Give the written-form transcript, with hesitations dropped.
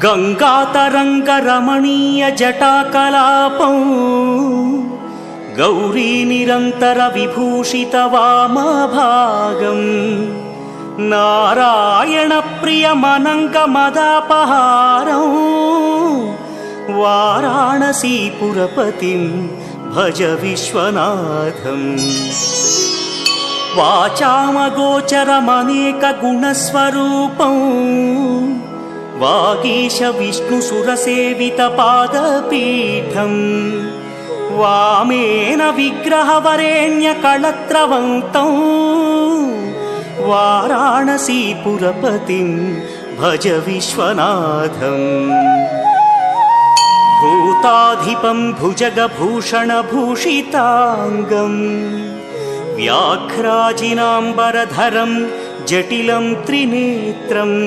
गङ्गातरङ्गरमणीयजटाकलापं गौरीनिरन्तरविभूषितवामभागम् नारायणप्रियमनङ्गमदापहारं वाराणसीपुरपतिं भज विश्वनाथम्। वाचामगोचरमनेकगुणस्वरूपं वागीश विष्णुसुरसेवितपादपीठम् वामेन विग्रहवरेण्यकळत्रवन्तं वाराणसीपुरपतिं भज विश्वनाथम्। भूताधिपं भुजगभूषणभूषिताङ्गम् व्याघ्राजिनाम्बरधरं जटिलं त्रिनेत्रम्